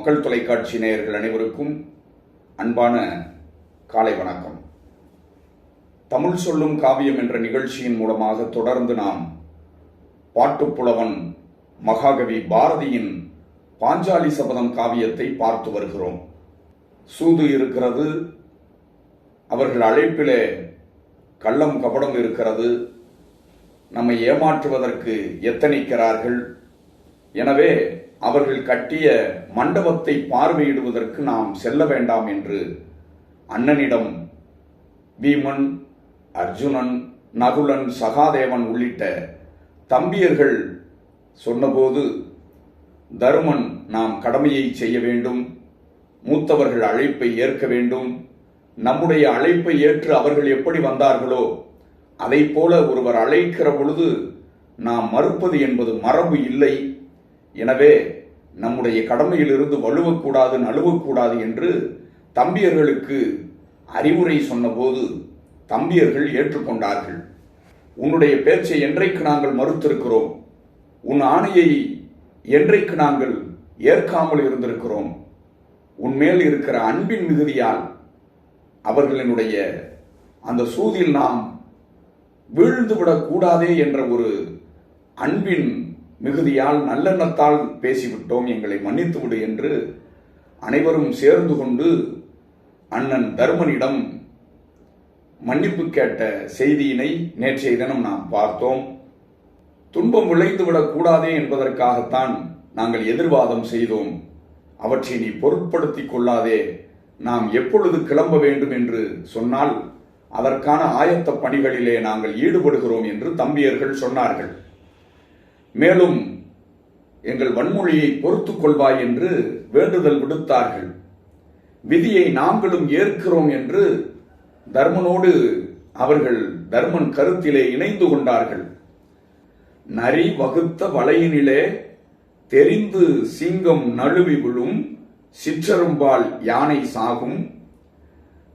மக்கள் தொலைக்காட்சி நேயர்கள் அனைவருக்கும் அன்பான காலை வணக்கம். தமிழ் சொல்லும் காவியம் என்ற நிகழ்ச்சியின் மூலமாக தொடர்ந்து நாம் பாட்டுப்புலவன் மகாகவி பாரதியின் பாஞ்சாலி சபதம் காவியத்தை பார்த்து வருகிறோம். சூது இருக்கிறது, அவர்கள் அழைப்பிலே கள்ளம் கபடம் இருக்கிறது, நம்மை ஏமாற்றுவதற்கு எத்தனிக்கிறார்கள். எனவே அவர்கள் கட்டிய மண்டபத்தை பார்வையிடுவதற்கு நாம் செல்ல வேண்டாம் என்று அண்ணனிடம் வீமன், அர்ஜுனன், நகுலன், சகாதேவன் உள்ளிட்ட தம்பியர்கள் சொன்னபோது தருமன் நாம் கடமையை செய்ய வேண்டும், மூத்தவர்கள் அழைப்பை ஏற்க வேண்டும், நம்முடைய அழைப்பை ஏற்று அவர்கள் எப்படி வந்தார்களோ அதை போல ஒருவர் அழைக்கிற பொழுது நாம் மறுப்பது என்பது மரபு இல்லை. எனவே நம்முடைய கடமையிலிருந்து வலுவக்கூடாது, நழுவக்கூடாது என்று தம்பியர்களுக்கு அறிவுரை சொன்னபோது தம்பியர்கள் ஏற்றுக்கொண்டார்கள். உன்னுடைய பேச்சை என்றைக்கு நாங்கள் மறுத்திருக்கிறோம், உன் ஆணையை என்றைக்கு நாங்கள் ஏற்காமல் இருந்திருக்கிறோம், உன்மேல் இருக்கிற அன்பின் மிகுதியால் அவர்களினுடைய அந்த சூதில் நாம் வீழ்ந்துவிடக் கூடாதே என்ற ஒரு அன்பின் மிகுதியால் நல்லெண்ணத்தால் பேசிவிட்டோம், எங்களை மன்னித்து விடு என்று அனைவரும் சேர்ந்து கொண்டு அண்ணன் தருமனிடம் மன்னிப்பு கேட்ட செய்தியினை நேற்றைய தினம் நாம் பார்த்தோம். துன்பம் விளைந்துவிடக் கூடாதே என்பதற்காகத்தான் நாங்கள் எதிர்வாதம் செய்தோம். அவற்றை நீ பொருட்படுத்திக் கொள்ளாதே, நாம் எப்பொழுது கிளம்ப வேண்டும் என்று சொன்னால் அதற்கான ஆயத்த பணிகளிலே நாங்கள் ஈடுபடுகிறோம் என்று தம்பியர்கள் சொன்னார்கள். மேலும் எங்கள் வன்மொழியை பொறுத்துக் கொள்வாய் என்று வேண்டுதல் விடுத்தார்கள். விதியை நாங்களும் ஏற்கிறோம் என்று தர்மனோடு அவர்கள் தர்மன் கருத்திலே இணைந்து கொண்டார்கள். நரி வகுத்த வலையினிலே தெரிந்து சிங்கம் நழுவி விழும், சிற்றரும்பால் யானை சாகும்,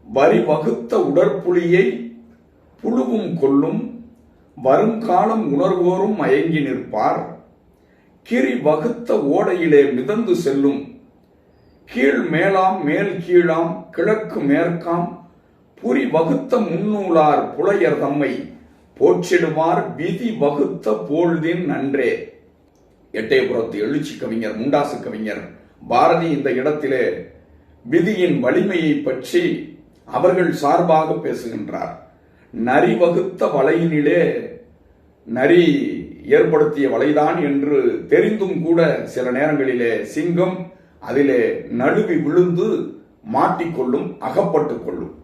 வரி வகுத்த உடற்புலியை புழுவும் கொல்லும், வருங்காலம் உணர்வோரும் மயங்கி நிற்பார், கிரி வகுத்த ஓடையிலே மிதந்து செல்லும், கீழ் மேலாம் மேல் கீழாம் கிழக்கு மேற்காம், புரி வகுத்த முன்னூலார் புலையர் தம்மை போற்றிடுவார், விதி வகுத்த போழ்தின் நன்றே. எட்டயபுரத்து எழுச்சி கவிஞர், முண்டாசு கவிஞர் பாரதி இந்த இடத்திலே விதியின் வலிமையை பற்றி அவர்கள் சார்பாக பேசுகின்றார். நரி வகுத்த வலையினிலே, நரி ஏற்படுத்திய வலைதான் என்று தெரிந்தும் கூட சில நேரங்களிலே சிங்கம் அதிலே நழுவி விழுந்து மாட்டிக்கொள்ளும், அகப்பட்டுக் கொள்ளும்.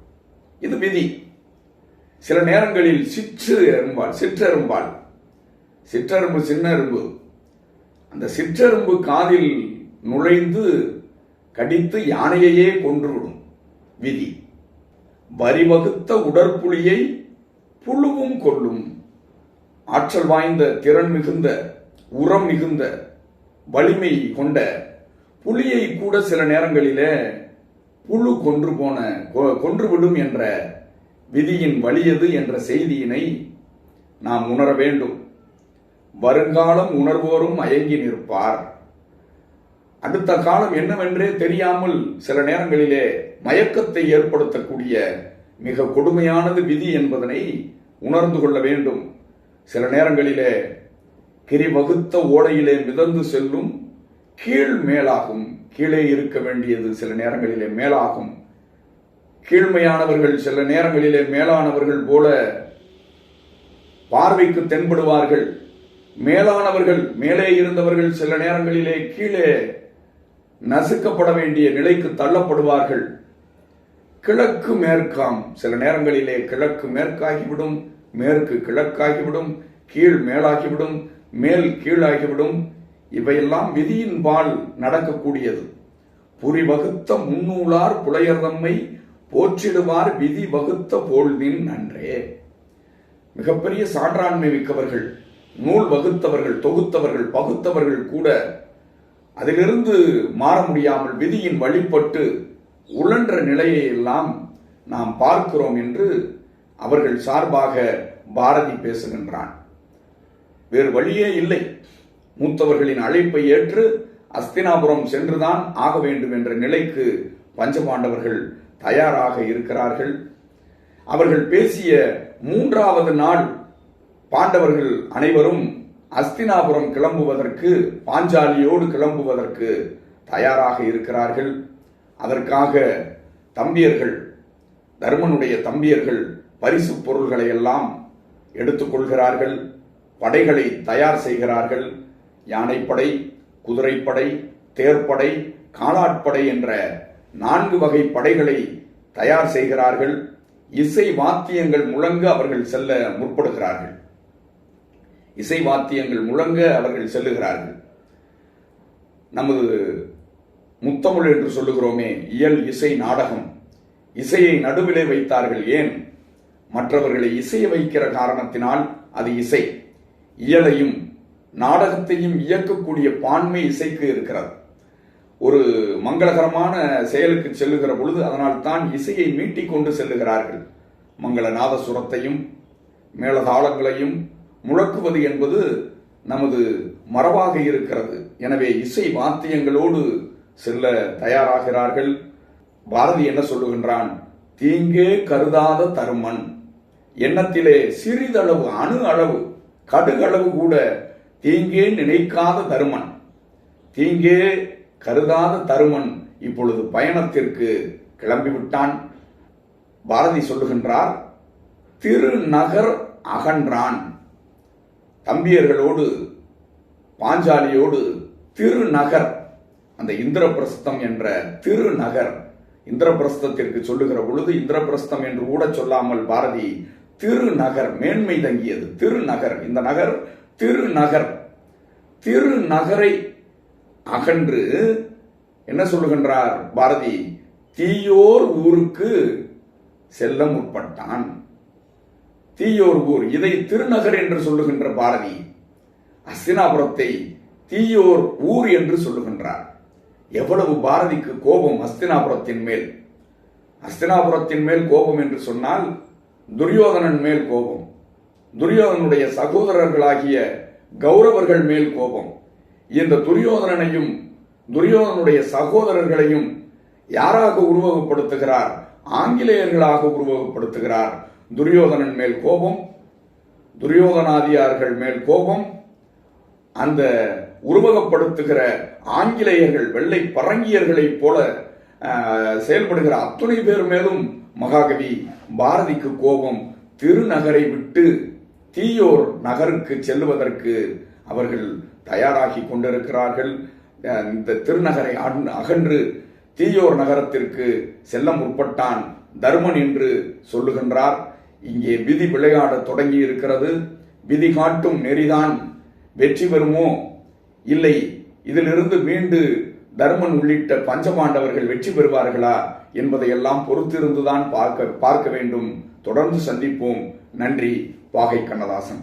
இது விதி. சில நேரங்களில் சிற்றெரும்பால், சிற்றெரும்பு சின்ன எறும்பு, அந்த சிற்றெரும்பு காதில் நுழைந்து கடித்து யானையையே கொன்றுவிடும். விதி. வரிவகுத்த உடற்புலியை புழுவும் கொல்லும். ஆற்றல் வாய்ந்த, திறன் மிகுந்த, உரம் மிகுந்த, வலிமை கொண்ட புலியை கூட சில நேரங்களிலே புழு கொன்றுவிடும் என்ற விதியின் வலியது என்ற செய்தியினை நாம் உணர வேண்டும். வருங்காலம் உணர்வோரும் மயங்கி நிற்பார். அடுத்த காலம் என்னவென்றே தெரியாமல் சில நேரங்களிலே மயக்கத்தை ஏற்படுத்தக்கூடிய மிக கொடுமையானது விதி என்பதனை உணர்ந்து கொள்ள வேண்டும். சில நேரங்களிலே கிரி வகுத்த ஓடையிலே மிதந்து செல்லும், கீழ் மேலாகும். கீழே இருக்க வேண்டியது சில நேரங்களிலே மேலாகும். கீழ்மையானவர்கள் சில நேரங்களிலே மேலானவர்கள் போல பார்வைக்கு தென்படுவார்கள். மேலானவர்கள், மேலே இருந்தவர்கள் சில நேரங்களிலே கீழே நசுக்கப்பட வேண்டிய நிலைக்கு தள்ளப்படுவார்கள். கிழக்கு மேற்காம், சில நேரங்களிலே கிழக்கு மேற்காகிவிடும், மேற்கு கிழக்காகிவிடும், கீழ் மேலாகிவிடும், மேல் கீழாகிவிடும். இவையெல்லாம் விதியின் பால் நடக்கக்கூடியது. புரி வகுத்த முன்னூலார் புலையர் தம்மை போற்றிடுவார், விதி வகுத்த போழ்தின் நன்றே. மிகப்பெரிய சான்றாண்மை மிக்கவர்கள், நூல் வகுத்தவர்கள், தொகுத்தவர்கள், பகுத்தவர்கள் கூட அதிலிருந்து மாற முடியாமல் விதியின் வழிபட்டு உழன்ற நிலையை எல்லாம் நாம் பார்க்கிறோம் என்று அவர்கள் சார்பாக பாரதி பேசுகின்றான். வேறு வழியே இல்லை. மூத்தவர்களின் அழைப்பை ஏற்று அஸ்தினாபுரம் சென்றுதான் ஆக வேண்டும் என்ற நிலைக்கு பஞ்சபாண்டவர்கள் தயாராக இருக்கிறார்கள். அவர்கள் பேசிய 3வது நாள் பாண்டவர்கள் அனைவரும் அஸ்தினாபுரம் கிளம்புவதற்கு, பாஞ்சாலியோடு கிளம்புவதற்கு தயாராக இருக்கிறார்கள். அதற்காக தம்பியர்கள், தர்மனுடைய தம்பியர்கள் பரிசு பொருள்களை எல்லாம் எடுத்துக்கொள்கிறார்கள். படைகளை தயார் செய்கிறார்கள். யானைப்படை, குதிரைப்படை, தேர்ப்படை, காலாட்படை என்ற 4 வகை படைகளை தயார் செய்கிறார்கள். இசை வாத்தியங்கள் முழங்க அவர்கள் செல்ல முற்படுகிறார்கள். இசை வாத்தியங்கள் முழங்க அவர்கள் செல்லுகிறார்கள். நமது முத்தமிழ் என்று சொல்லுகிறோமே, இயல், இசை, நாடகம், இசையை நடுவிலே வைத்தார்கள். ஏன்? மற்றவர்களை இசைய வைக்கிற காரணத்தினால் அது இசை. இயலையும் நாடகத்தையும் இயக்கக்கூடிய பான்மை இசைக்கு இருக்கிறது. ஒரு மங்களகரமான செயலுக்கு செல்லுகிற பொழுது அதனால் தான் இசையை மீட்டிக் கொண்டு செல்லுகிறார்கள். மங்களநாத சுரத்தையும் மேளதாளங்களையும் முழக்குவது என்பது நமது மரபாக இருக்கிறது. எனவே இசை வாத்தியங்களோடு செல்ல தயாராகிறார்கள். பாரதி என்ன சொல்லுகின்றான்? தீங்கே கருதாத தருமன், எண்ணத்திலே சிறிதளவு, அணு அளவு, கடுகளவு கூட தீங்கே நினைக்காத தருமன், தீங்கே கருதாத தருமன் இப்பொழுது பயணத்திற்கு கிளம்பிவிட்டான். பாரதி சொல்லுகின்றார், திருநகர் அகன்றான். தம்பியர்களோடு, பாஞ்சாலியோடு திருநகர், அந்த இந்திரபிரஸ்தம் என்ற திருநகர், இந்திரபிரஸ்தத்திற்கு சொல்லுகிற பொழுது இந்திரபிரஸ்தம் என்று கூட சொல்லாமல் பாரதி திருநகர், மேன்மை தங்கியது திருநகர், இந்த நகர் திருநகர், திருநகரை அகன்று என்ன சொல்லுகின்றார் பாரதி? தீயோர் ஊருக்கு செல்ல முற்பட்டான். தீயோர் ஊர், இதை திருநகர் என்று சொல்லுகின்ற பாரதி அஸ்தினாபுரத்தை தீயோர் ஊர் என்று சொல்லுகின்றார். எவ்வளவு பாரதிக்கு கோபம் அஸ்தினாபுரத்தின் மேல்! அஸ்தினாபுரத்தின் மேல் கோபம் என்று சொன்னால் துரியோதனன் மேல் கோபம், துரியோதனுடைய சகோதரர்களாகிய கௌரவர்கள் மேல் கோபம். இந்த துரியோதனனையும் துரியோதனுடைய சகோதரர்களையும் யாராக உருவகப்படுத்துகிறார்? ஆங்கிலேயர்களாக உருவகப்படுத்துகிறார். துரியோதனன் மேல் கோபம், துரியோதனாதியார்கள் மேல் கோபம், அந்த உருவகப்படுத்துகிற ஆங்கிலேயர்கள், வெள்ளை பரங்கியர்களைப் போல செயல்படுகிற அத்துணை பேர் மேலும் மகாகவி பாரதிக்கு கோபம். திருநகரை விட்டு தீயோர் நகருக்கு செல்லுவதற்கு அவர்கள் தயாராகி கொண்டிருக்கிறார்கள். இந்த திருநகரை அகன்று தீயோர் நகரத்திற்கு செல்ல முற்பட்டான் தர்மன் என்று சொல்லுகின்றார். இங்கே விதி விளையாட தொடங்கி இருக்கிறது. விதி காட்டும் நெறிதான் வெற்றி பெறுமோ, இல்லை இதிலிருந்து மீண்டு தர்மன் உள்ளிட்ட பஞ்சபாண்டவர்கள் வெற்றி பெறுவார்களா என்பதையெல்லாம் பொறுத்திருந்துதான் பார்க்க வேண்டும். தொடர்ந்து சந்திப்போம். நன்றி. வாகை கண்ணதாசன்.